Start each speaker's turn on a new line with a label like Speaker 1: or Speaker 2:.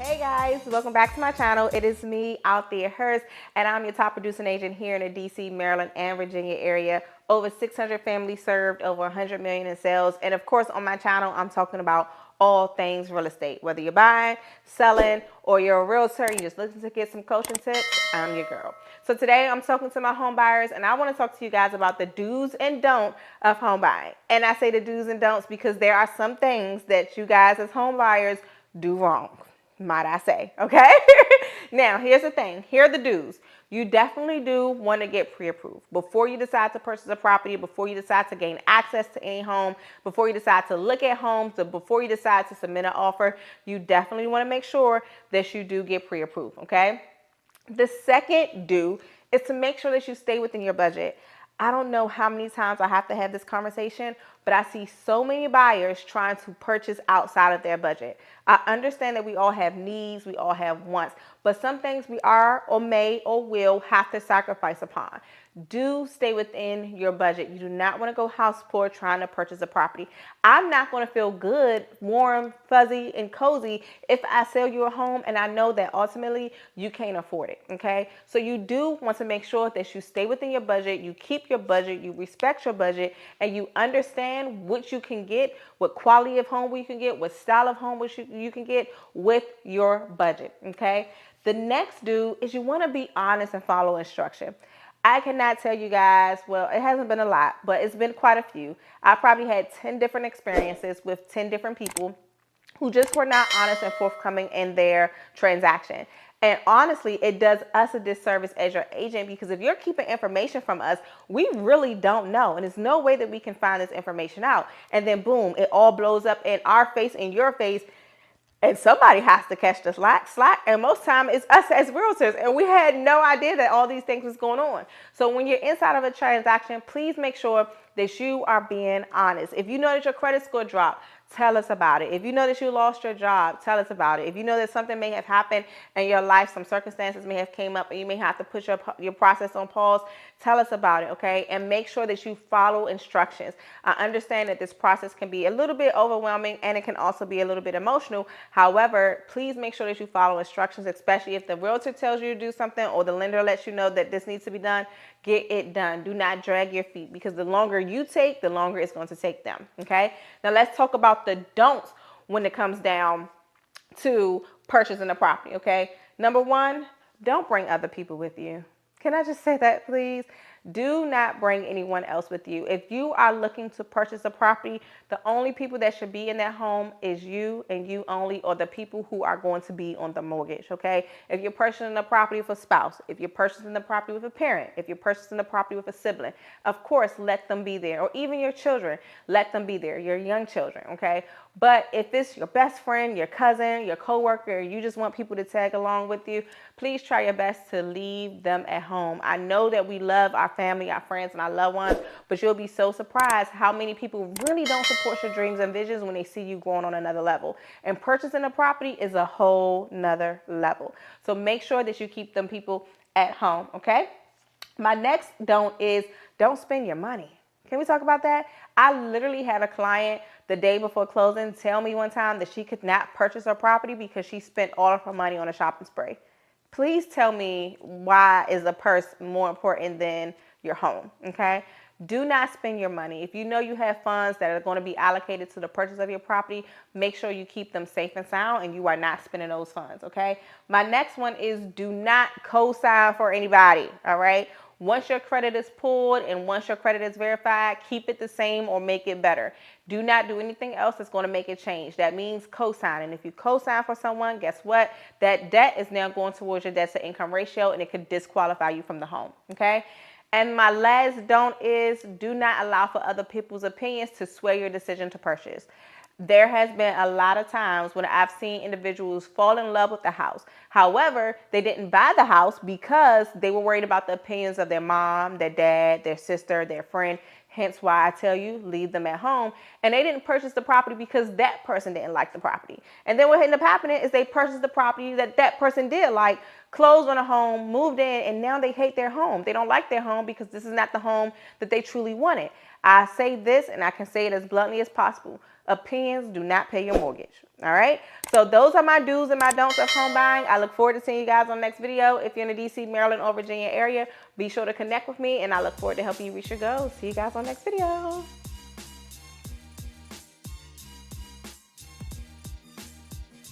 Speaker 1: Hey guys, welcome back to my channel. It is me, Out There Hers, and I'm your top producing agent here in the DC, Maryland, and Virginia area. Over 600 families served, over 100 million in sales. And of course, on my channel, I'm talking about all things real estate. Whether you're buying, selling, or you're a realtor, you just looking to get some coaching tips, I'm your girl. So today I'm talking to my home buyers, and I want to talk to you guys about the do's and don'ts of home buying. And I say the do's and don'ts because there are some things that you guys as home buyers do wrong, might I say, okay? Now, here's the thing. Here are the do's. You definitely do want to get pre-approved. Before you decide to purchase a property, before you decide to gain access to any home, before you decide to look at homes, before you decide to submit an offer, you definitely want to make sure that you do get pre-approved, okay? The second do is to make sure that you stay within your budget. I don't know how many times I have to have this conversation, but I see so many buyers trying to purchase outside of their budget. I understand that we all have needs, we all have wants, but some things we are or may or will have to sacrifice upon. Do stay within your budget. You do not want to go house poor trying to purchase a property. I'm not going to feel good, warm, fuzzy, and cozy if I sell you a home and I know that ultimately you can't afford it, okay? So you do want to make sure that you stay within your budget, you keep your budget, you respect your budget, and you understand what you can get, what quality of home you can get, what style of home which you can get with your budget, okay? The next do is you want to be honest and follow instruction. I cannot tell you guys, well, it hasn't been a lot, but it's been quite a few. I probably had 10 different experiences with 10 different people who just were not honest and forthcoming in their transaction. And honestly, it does us a disservice as your agent because if you're keeping information from us, we really don't know. And there's no way that we can find this information out. And then boom, it all blows up in our face, in your face. And somebody has to catch the slack, and most time it's us as realtors, and we had no idea that all these things was going on. So when you're inside of a transaction, please make sure that you are being honest. If you know that your credit score dropped, tell us about it. If you know that you lost your job, tell us about it. If you know that something may have happened in your life, some circumstances may have came up and you may have to put your process on pause, tell us about it, okay? And make sure that you follow instructions. I understand that this process can be a little bit overwhelming and it can also be a little bit emotional. However, please make sure that you follow instructions, especially if the realtor tells you to do something or the lender lets you know that this needs to be done. Get it done. Do not drag your feet because the longer you take, the longer it's going to take them, okay? Now let's talk about the don'ts when it comes down to purchasing a property, okay? Number one, don't bring other people with you. Can I just say that, please? Do not bring anyone else with you. If you are looking to purchase a property, the only people that should be in that home is you and you only, or the people who are going to be on the mortgage, okay? If you're purchasing a property with a spouse, if you're purchasing the property with a parent, if you're purchasing the property with a sibling, of course, let them be there. Or even your children, let them be there, your young children, okay? But if it's your best friend, your cousin, your coworker, you just want people to tag along with you, please try your best to leave them at home. I know that we love our family, our friends, and our loved ones, but you'll be so surprised how many people really don't support your dreams and visions when they see you going on another level. And purchasing a property is a whole nother level. So make sure that you keep them people at home, okay? My next don't is don't spend your money. Can we talk about that? I literally had a client the day before closing tell me one time that she could not purchase her property because she spent all of her money on a shopping spree. Please tell me, why is a purse more important than your home, okay? Do not spend your money. If you know you have funds that are going to be allocated to the purchase of your property, make sure you keep them safe and sound and you are not spending those funds, okay? My next one is do not co-sign for anybody, all right? Once your credit is pulled and once your credit is verified, keep it the same or make it better. Do not do anything else that's going to make it change. That means co-signing. If you co-sign for someone, guess what? That debt is now going towards your debt to income ratio and it could disqualify you from the home, okay? And my last don't is do not allow for other people's opinions to sway your decision to purchase. There has been a lot of times when I've seen individuals fall in love with the house. However, they didn't buy the house because they were worried about the opinions of their mom, their dad, their sister, their friend. Hence why I tell you, leave them at home. And they didn't purchase the property because that person didn't like the property. And then what ended up happening is they purchased the property that that person did like, closed on a home, moved in, and now they hate their home. They don't like their home because this is not the home that they truly wanted. I say this, and I can say it as bluntly as possible. Opinions do not pay your mortgage. All right. So those are my do's and my don'ts of home buying. I look forward to seeing you guys on the next video. If you're in the DC, Maryland, or Virginia area, be sure to connect with me, and I look forward to helping you reach your goals. See you guys on the next video.